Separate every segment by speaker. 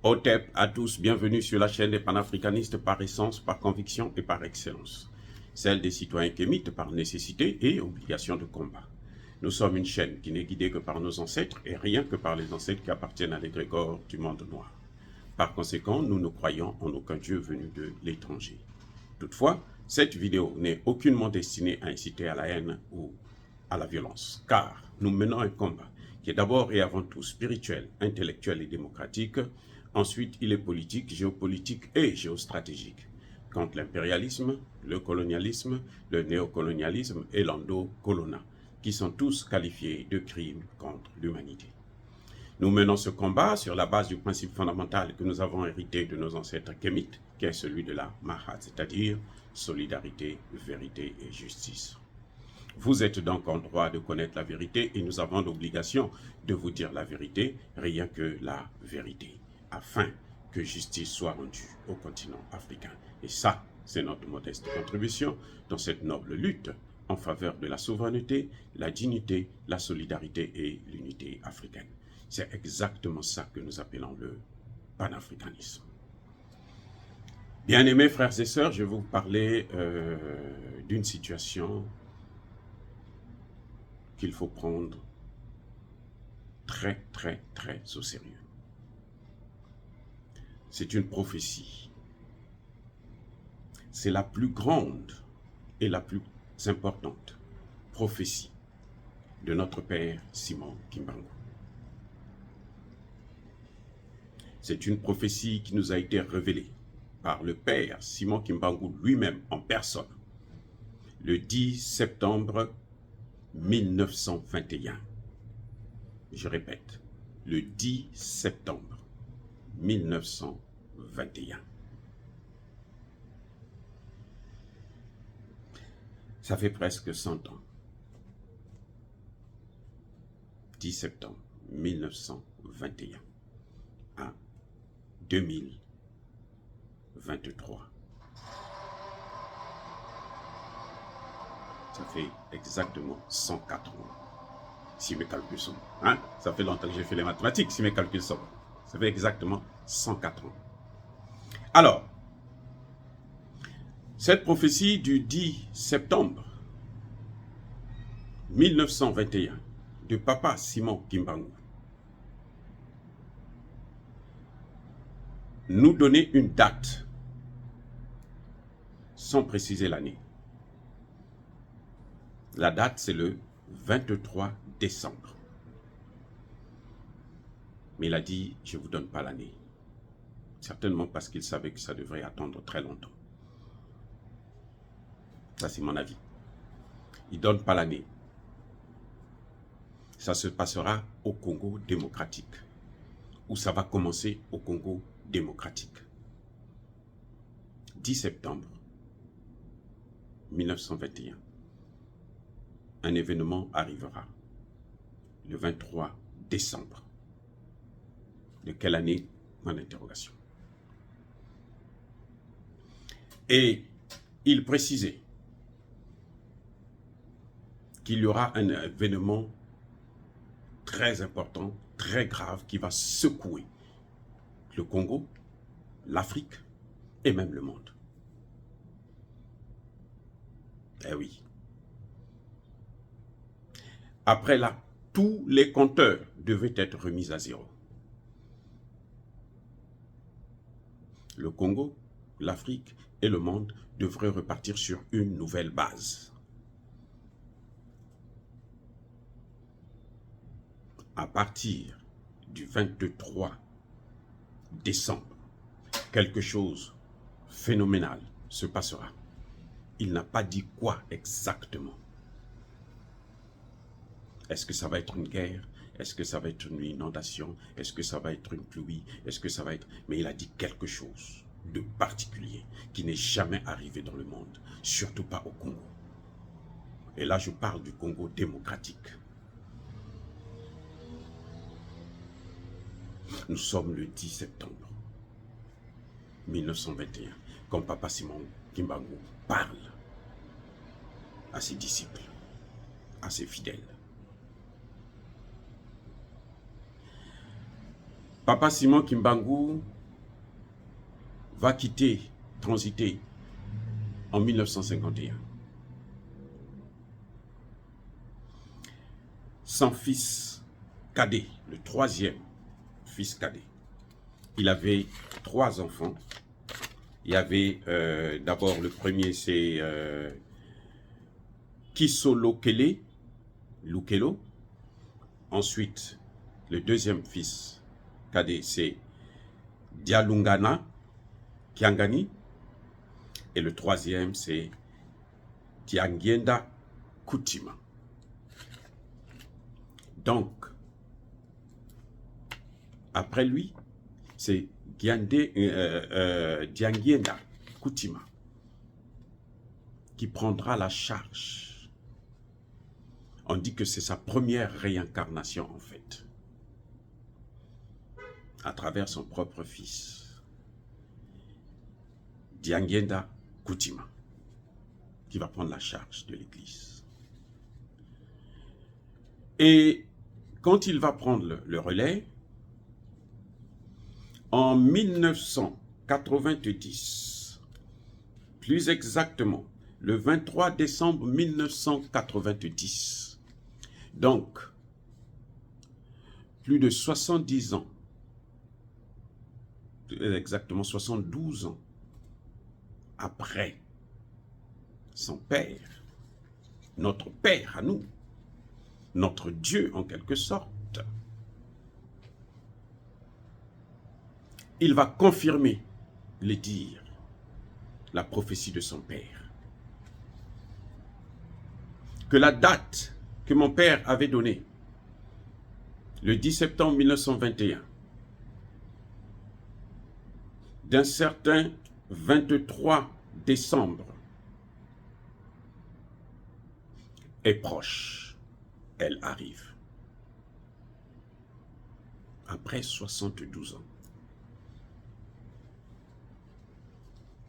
Speaker 1: Otep à tous, bienvenue sur la chaîne des panafricanistes par essence, par conviction et par excellence. Celle des citoyens kémites par nécessité et obligation de combat. Nous sommes une chaîne qui n'est guidée que par nos ancêtres et rien que par les ancêtres qui appartiennent à l'égrégore du monde noir. Par conséquent, nous ne croyons en aucun Dieu venu de l'étranger. Toutefois, cette vidéo n'est aucunement destinée à inciter à la haine ou à la violence, car nous menons un combat qui est d'abord et avant tout spirituel, intellectuel et démocratique. Ensuite, il est politique, géopolitique et géostratégique, contre l'impérialisme, le colonialisme, le néocolonialisme et l'endocolonat, qui sont tous qualifiés de crimes contre l'humanité. Nous menons ce combat sur la base du principe fondamental que nous avons hérité de nos ancêtres kémites, qui est celui de la Mahat, c'est-à-dire solidarité, vérité et justice. Vous êtes donc en droit de connaître la vérité et nous avons l'obligation de vous dire la vérité, rien que la vérité, afin que justice soit rendue au continent africain. Et ça, c'est notre modeste contribution dans cette noble lutte en faveur de la souveraineté, la dignité, la solidarité et l'unité africaine. C'est exactement ça que nous appelons le panafricanisme. Bien-aimés frères et sœurs, je vais vous parler d'une situation qu'il faut prendre très au sérieux. C'est une prophétie. C'est la plus grande et la plus importante prophétie de notre père Simon Kimbangu. C'est une prophétie qui nous a été révélée par le père Simon Kimbangu lui-même en personne le 10 septembre 1921. Je répète, le 10 septembre 1921. Ça fait presque 100 ans. 10 septembre 1921 à 2023. Ça fait exactement 104 ans, si mes calculs sont bons. Ça fait longtemps que j'ai fait les mathématiques, si mes calculs sont bons. Ça fait exactement 104 ans. Alors, cette prophétie du 10 septembre 1921 de Papa Simon Kimbangu nous donnait une date, sans préciser l'année. La date, c'est le 23 décembre. Mais il a dit, je ne vous donne pas l'année. Certainement parce qu'il savait que ça devrait attendre très longtemps. Ça, c'est mon avis. Il ne donne pas l'année. Ça se passera au Congo démocratique. Ou ça va commencer au Congo démocratique. 10 septembre 1921. Un événement arrivera. Le 23 décembre. De quelle année? Mon interrogation. Et il précisait qu'il y aura un événement très important, très grave, qui va secouer le Congo, l'Afrique et même le monde. Eh oui. Après là, tous les compteurs devaient être remis à zéro. Le Congo, l'Afrique et le monde devraient repartir sur une nouvelle base. À partir du 23 décembre, quelque chose de phénoménal se passera. Il n'a pas dit quoi exactement. Est-ce que ça va être une guerre? Est-ce que ça va être une inondation? Est-ce que ça va être une pluie? Est-ce que ça va être... Mais il a dit quelque chose de particulier qui n'est jamais arrivé dans le monde, surtout pas au Congo. Et là, je parle du Congo démocratique. Nous sommes le 10 septembre 1921, quand Papa Simon Kimbangu parle à ses disciples, à ses fidèles. Papa Simon Kimbangu va transiter en 1951. Son fils cadet, le troisième fils cadet, il avait 3 enfants. Il y avait d'abord le premier, c'est Kisolokele Lukelo. Ensuite, le deuxième fils cadet, c'est Dialungana Kiangani. Et le troisième, c'est Diangienda Kutima. Donc, après lui, c'est Diangienda Kutima qui prendra la charge. On dit que c'est sa première réincarnation en fait, à travers son propre fils, Diangienda Kutima, qui va prendre la charge de l'Église. Et quand il va prendre le relais, en 1990, plus exactement, le 23 décembre 1990, donc, plus de 70 ans, exactement 72 ans après son père, notre père à nous, notre Dieu en quelque sorte, il va confirmer les dires, la prophétie de son père. Que la date que mon père avait donnée, le 10 septembre 1921, d'un certain 23 décembre, est proche. Elle arrive. Après 72 ans,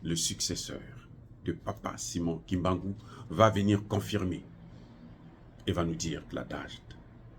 Speaker 1: le successeur de Papa Simon Kimbangu va venir confirmer et va nous dire que la date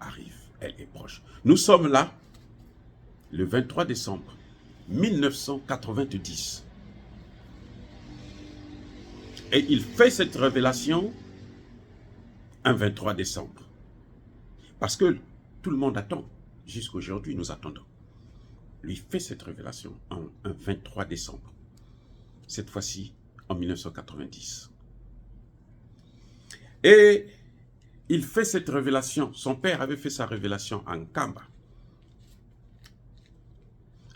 Speaker 1: arrive, elle est proche. Nous sommes là, le 23 décembre 1990. Et il fait cette révélation un 23 décembre. Parce que tout le monde attend. Jusqu'aujourd'hui, nous attendons. Lui fait cette révélation un 23 décembre. Cette fois-ci, en 1990. Et il fait cette révélation. Son père avait fait sa révélation en Kamba,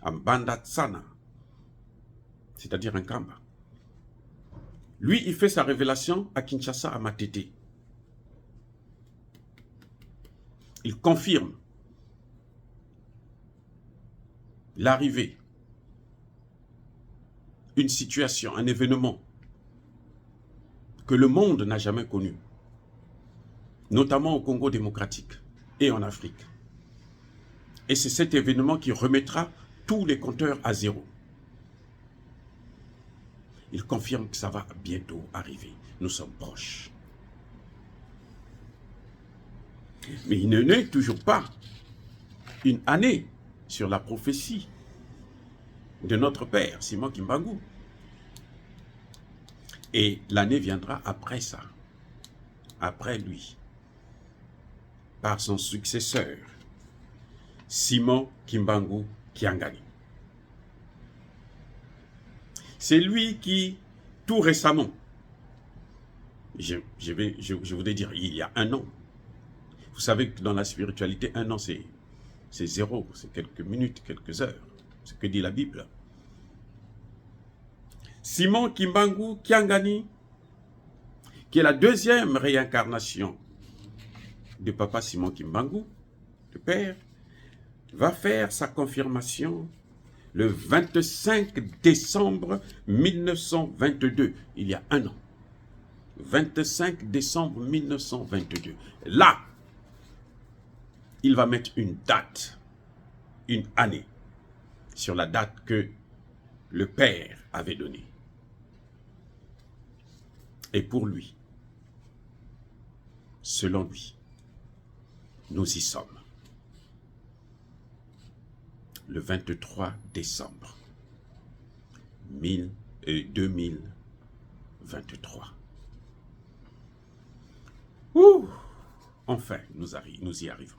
Speaker 1: en Bandatsana, c'est-à-dire en Kamba. Lui, il fait sa révélation à Kinshasa, à Matete. Il confirme l'arrivée, une situation, un événement que le monde n'a jamais connu, notamment au Congo démocratique et en Afrique. Et c'est cet événement qui remettra tous les compteurs à zéro. Il confirme que ça va bientôt arriver. Nous sommes proches. Mais il ne n'est toujours pas une année sur la prophétie de notre père, Simon Kimbangu. Et l'année viendra après ça, après lui, par son successeur, Simon Kimbangu Kiangani. C'est lui qui, tout récemment, je voudrais dire, il y a 1 an, vous savez que dans la spiritualité, 1 an, c'est zéro, c'est quelques minutes, quelques heures, ce que dit la Bible. Simon Kimbangu Kiangani, qui est la 2e réincarnation de Papa Simon Kimbangu, le père, va faire sa confirmation le 25 décembre 1922, il y a 1 an. 25 décembre 1922. Là, il va mettre une date, une année, sur la date que le père avait donnée. Et pour lui, selon lui, nous y sommes. Le 23 décembre 2023. Ouh, enfin, nous y arrivons.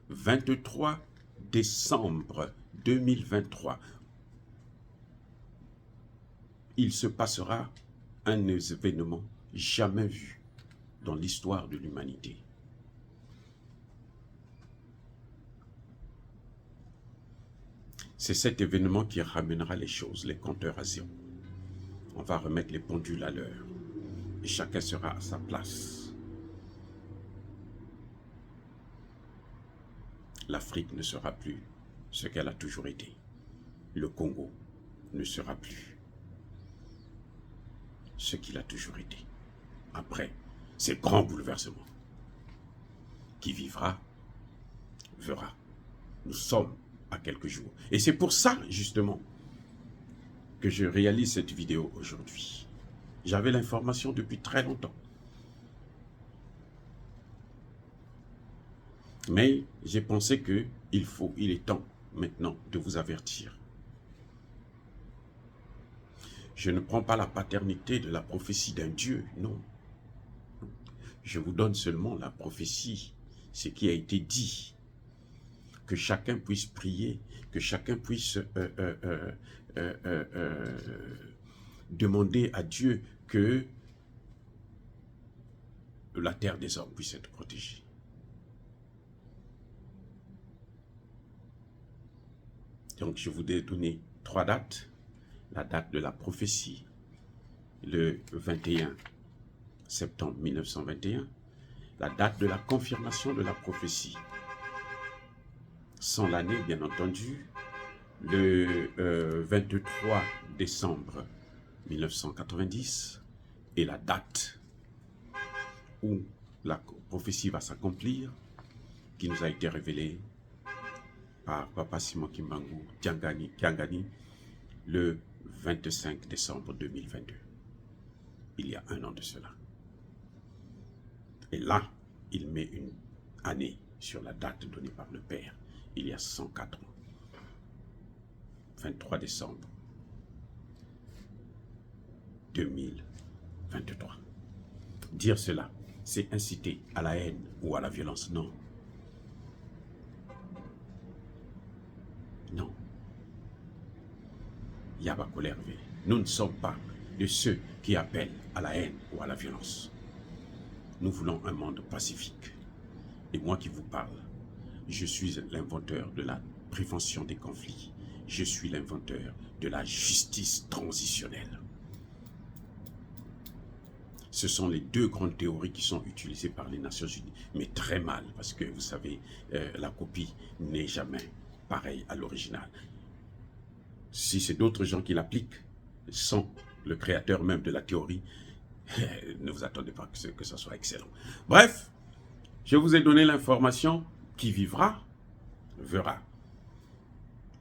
Speaker 1: 23 décembre 2023. Il se passera un événement jamais vu dans l'histoire de l'humanité. C'est cet événement qui ramènera les choses, les compteurs à zéro. On va remettre les pendules à l'heure et chacun sera à sa place. L'Afrique ne sera plus ce qu'elle a toujours été. Le Congo ne sera plus ce qu'il a toujours été. Après ces grands bouleversements, qui vivra, verra. Nous sommes à quelques jours. Et c'est pour ça, justement, que je réalise cette vidéo aujourd'hui. J'avais l'information depuis très longtemps. Mais j'ai pensé qu'il est temps maintenant de vous avertir. Je ne prends pas la paternité de la prophétie d'un Dieu, non. Je vous donne seulement la prophétie, ce qui a été dit. Que chacun puisse prier, que chacun puisse demander à Dieu que la terre des hommes puisse être protégée. Donc je vous ai donné 3 dates. La date de la prophétie, le 21 septembre 1921. La date de la confirmation de la prophétie, sans l'année bien entendu, le 23 décembre 1990, et la date où la prophétie va s'accomplir, qui nous a été révélée par Papa Simon Kimbangu Kiangani le 25 décembre 2022, il y a 1 an de cela. Et là, il met une année sur la date donnée par le Père, il y a 104 ans. 23 décembre 2023. Dire cela, c'est inciter à la haine ou à la violence, non. Non. Yabako Lervé, nous ne sommes pas de ceux qui appellent à la haine ou à la violence. Nous voulons un monde pacifique. Et moi qui vous parle, je suis l'inventeur de la prévention des conflits. Je suis l'inventeur de la justice transitionnelle. Ce sont les 2 grandes théories qui sont utilisées par les Nations Unies, mais très mal, parce que vous savez, la copie n'est jamais pareille à l'original. Si c'est d'autres gens qui l'appliquent, sans le créateur même de la théorie, ne vous attendez pas que ça soit excellent. Bref, je vous ai donné l'information. Qui vivra, verra.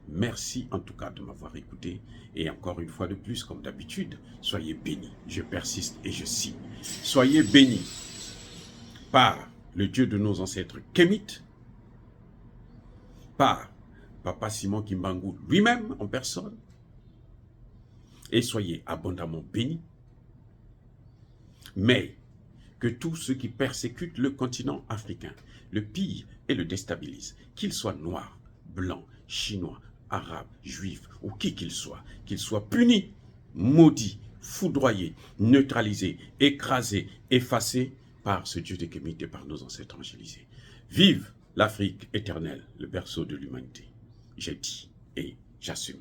Speaker 1: Merci en tout cas de m'avoir écouté. Et encore une fois de plus, comme d'habitude, soyez bénis. Je persiste et je signe. Soyez bénis par le Dieu de nos ancêtres kémites, par Papa Simon Kimbangu lui-même en personne, et soyez abondamment bénis. Mais que tous ceux qui persécutent le continent africain le pillent et le déstabilisent, qu'ils soient noirs, blancs, chinois, arabes, juifs ou qui qu'ils soient punis, maudits, foudroyés, neutralisés, écrasés, effacés par ce Dieu des Kémites et par nos ancêtres angélisés. Vive l'Afrique éternelle, le berceau de l'humanité. J'ai dit et j'assume.